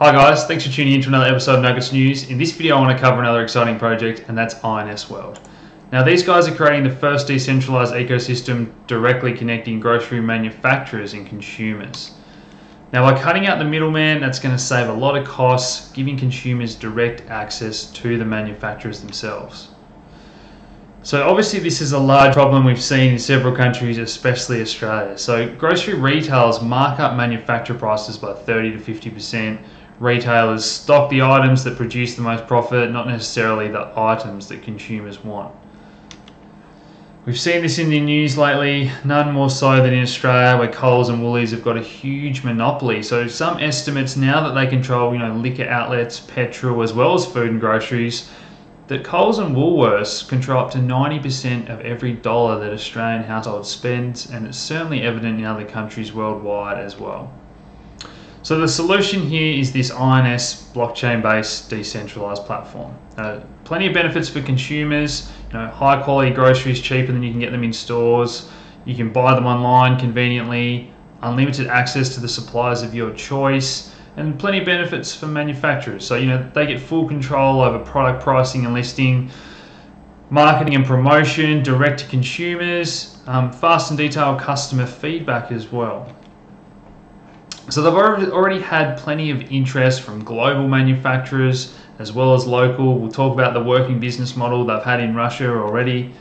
Hi guys, thanks for tuning in to another episode of Nuggets News. In this video I want to cover another exciting project, and that's INS World. Now these guys are creating the first decentralized ecosystem directly connecting grocery manufacturers and consumers. Now by cutting out the middleman, that's going to save a lot of costs, giving consumers direct access to the manufacturers themselves. So obviously this is a large problem we've seen in several countries, especially Australia. So grocery retailers mark up manufacturer prices by 30 to 50%. Retailers stock the items that produce the most profit, not necessarily the items that consumers want. We've seen this in the news lately, none more so than in Australia, where Coles and Woolies have got a huge monopoly. So some estimates now that they control, liquor outlets, petrol, as well as food and groceries, that Coles and Woolworths control up to 90% of every dollar that Australian households spend, and it's certainly evident in other countries worldwide as well. So the solution here is this INS blockchain-based decentralized platform. Plenty of benefits for consumers, high quality groceries cheaper than you can get them in stores. You can buy them online conveniently, unlimited access to the suppliers of your choice, and plenty of benefits for manufacturers. So they get full control over product pricing and listing, marketing and promotion, direct to consumers, fast and detailed customer feedback as well. So they've already had plenty of interest from global manufacturers as well as local. We'll talk about the working business model they've had in Russia already.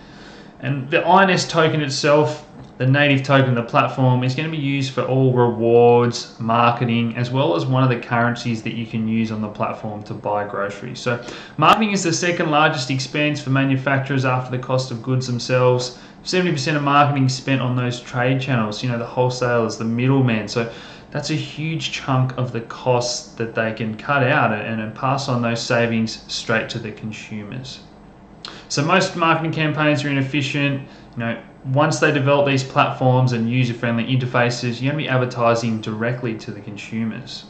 And the INS token itself, the native token of the platform, is going to be used for all rewards, marketing, as well as one of the currencies that you can use on the platform to buy groceries. So marketing is the second largest expense for manufacturers after the cost of goods themselves. 70% of marketing is spent on those trade channels, the wholesalers, the middlemen. So that's a huge chunk of the costs that they can cut out and pass on those savings straight to the consumers. So most marketing campaigns are inefficient. Once they develop these platforms and user-friendly interfaces, you're going to be advertising directly to the consumers.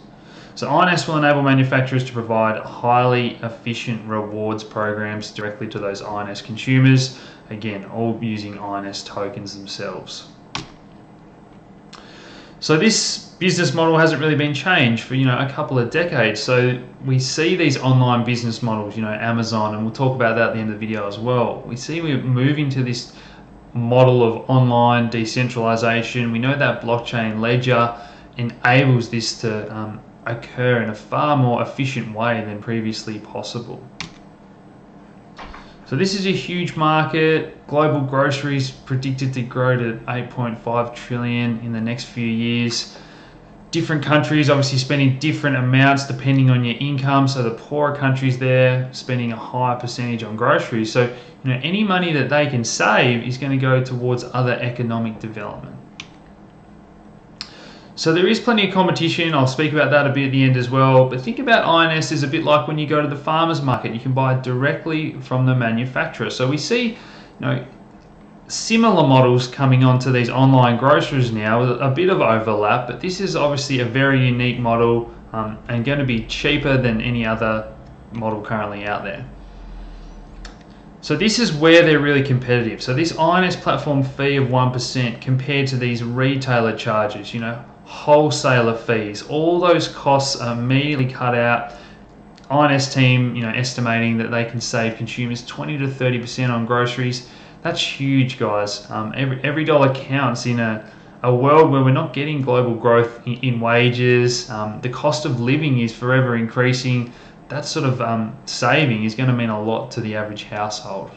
So INS will enable manufacturers to provide highly efficient rewards programs directly to those INS consumers, again, all using INS tokens themselves. So this business model hasn't really been changed for a couple of decades. So we see these online business models, Amazon, and we'll talk about that at the end of the video as well. We see we're moving to this model of online decentralization. We know that blockchain ledger enables this to occur in a far more efficient way than previously possible. So this is a huge market. Global groceries predicted to grow to 8.5 trillion in the next few years. Different countries obviously spending different amounts depending on your income. So the poorer countries there spending a higher percentage on groceries. So any money that they can save is going to go towards other economic development. So there is plenty of competition. I'll speak about that a bit at the end as well. But think about INS as a bit like when you go to the farmer's market. You can buy directly from the manufacturer. So we see, similar models coming onto these online groceries now with a bit of overlap. But this is obviously a very unique model and going to be cheaper than any other model currently out there. So this is where they're really competitive. So this INS platform fee of 1% compared to these retailer charges, wholesaler fees, all those costs are immediately cut out. INS team, estimating that they can save consumers 20 to 30% on groceries. That's huge, guys. Every dollar counts in a world where we're not getting global growth in wages. The cost of living is forever increasing. That sort of saving is going to mean a lot to the average household.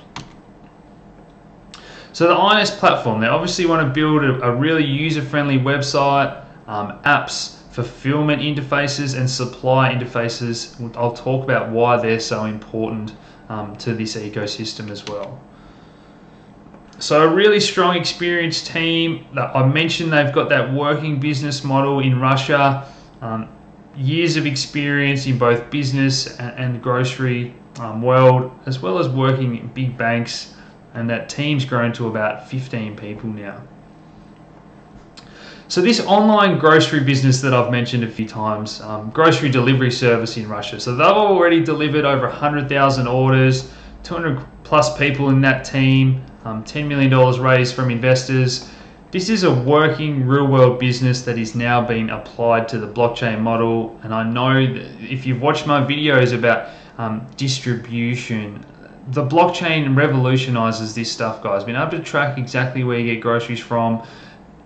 So the INS platform, they obviously want to build a really user-friendly website, apps, fulfillment interfaces, and supply interfaces. I'll talk about why they're so important to this ecosystem as well. So a really strong, experienced team. I mentioned they've got that working business model in Russia. Years of experience in both business and grocery world, as well as working in big banks, and that team's grown to about 15 people now. So this online grocery business that I've mentioned a few times, grocery delivery service in Russia. So they've already delivered over 100,000 orders, 200 plus people in that team, $10 million raised from investors. this is a working real-world business that is now being applied to the blockchain model. And I know that if you've watched my videos about distribution, the blockchain revolutionizes this stuff, guys. Being able to track exactly where you get groceries from,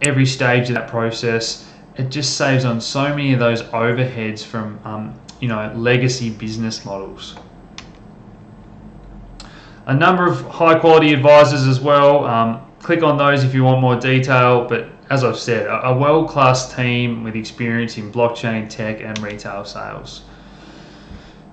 every stage of that process, it just saves on so many of those overheads from legacy business models. A number of high quality advisors as well. Click on those if you want more detail, but as I've said, a world-class team with experience in blockchain, tech and retail sales.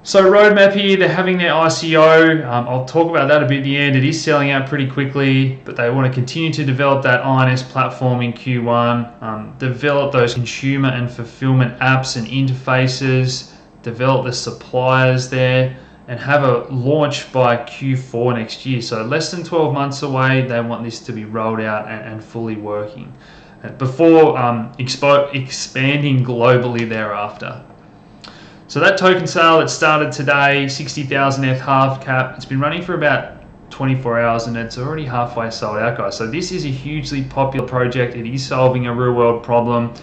So roadmap here, they're having their ICO. I'll talk about that a bit at the end. It is selling out pretty quickly, but they want to continue to develop that INS platform in Q1, develop those consumer and fulfillment apps and interfaces, develop the suppliers there, and have a launch by Q4 next year. So less than 12 months away, they want this to be rolled out and fully working before expanding globally thereafter. So that token sale that started today, 60,000 ETH half cap, it's been running for about 24 hours and it's already halfway sold out, guys. So this is a hugely popular project. It is solving a real world problem,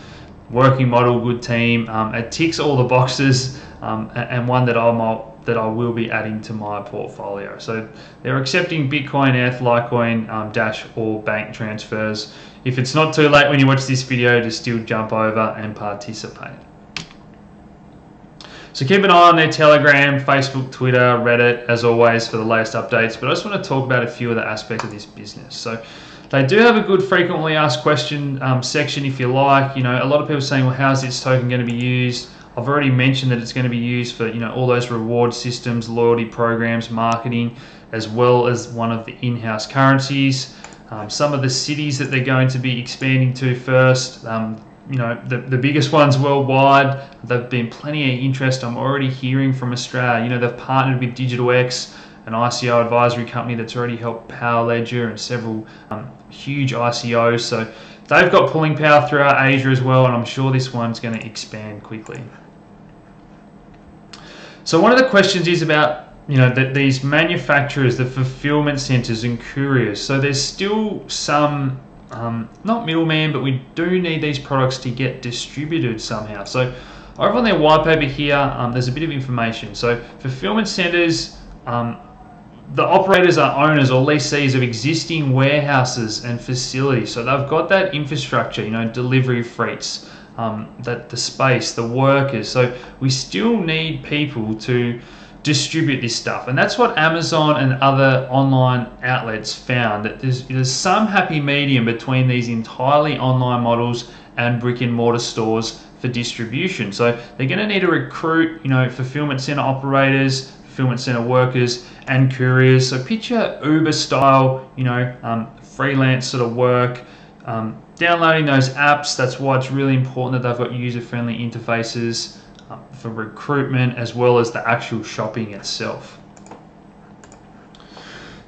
working model, good team. It ticks all the boxes and one that I will be adding to my portfolio. So they're accepting Bitcoin, ETH, Litecoin, Dash or bank transfers. If it's not too late when you watch this video, just still jump over and participate. So keep an eye on their Telegram, Facebook, Twitter, Reddit, as always, for the latest updates. But I just want to talk about a few of the aspects of this business. So they do have a good frequently asked question section, if you like. A lot of people saying, well, how's this token going to be used? I've already mentioned that it's going to be used for all those reward systems, loyalty programs, marketing, as well as one of the in-house currencies. Some of the cities that they're going to be expanding to first. The biggest ones worldwide. There've been plenty of interest. I'm already hearing from Australia. They've partnered with DigitalX, an ICO advisory company that's already helped Power Ledger and several huge ICOs. So they've got pulling power throughout Asia as well, and I'm sure this one's going to expand quickly. So one of the questions is about these manufacturers, the fulfillment centers and couriers. So there's still some not middleman, but we do need these products to get distributed somehow. So over on their white paper here, there's a bit of information. So fulfillment centers, the operators are owners or lessees of existing warehouses and facilities. So they've got that infrastructure, delivery freights, the space, the workers. So we still need people to distribute this stuff, and that's what Amazon and other online outlets found, that there's some happy medium between these entirely online models and brick and mortar stores for distribution. So they're going to need to recruit fulfillment center operators, fulfillment center workers and couriers. So picture Uber style freelance sort of work, downloading those apps. That's why it's really important that they've got user-friendly interfaces for recruitment, as well as the actual shopping itself.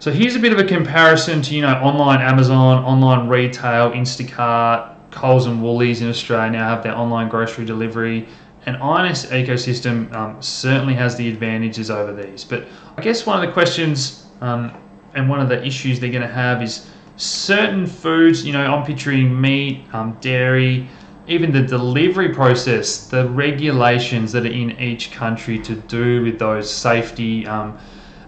So here's a bit of a comparison to online Amazon, online retail, Instacart, Coles and Woolies in Australia now have their online grocery delivery, and INS ecosystem certainly has the advantages over these. But I guess one of the questions and one of the issues they're going to have is certain foods. I'm picturing meat, dairy, even the delivery process, the regulations that are in each country to do with those safety,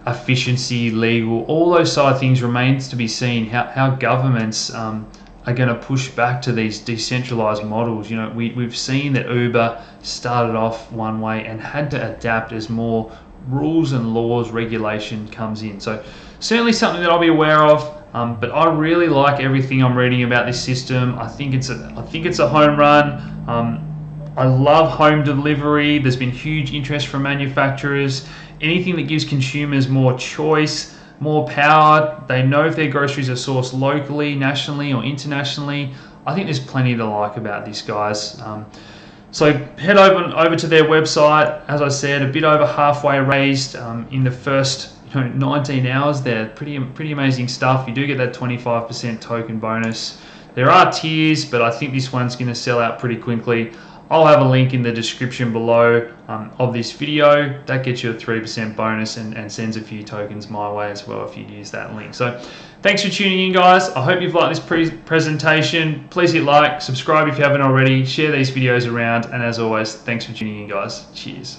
efficiency, legal, all those side of things remains to be seen. How governments are going to push back to these decentralized models. We've seen that Uber started off one way and had to adapt as more rules and laws, regulation comes in. So certainly something that I'll be aware of. But I really like everything I'm reading about this system. I think it's a home run. I love home delivery. There's been huge interest from manufacturers. Anything that gives consumers more choice, more power. They know if their groceries are sourced locally, nationally or internationally. I think there's plenty to like about this, guys. So head over to their website. As I said, a bit over halfway raised in the first 19 hours there. Pretty amazing stuff. You do get that 25% token bonus. There are tiers, but I think this one's going to sell out pretty quickly. I'll have a link in the description below of this video. That gets you a 3% bonus and sends a few tokens my way as well if you use that link. So thanks for tuning in, guys. I hope you've liked this presentation. Please hit like, subscribe if you haven't already, share these videos around, and as always, thanks for tuning in, guys. Cheers.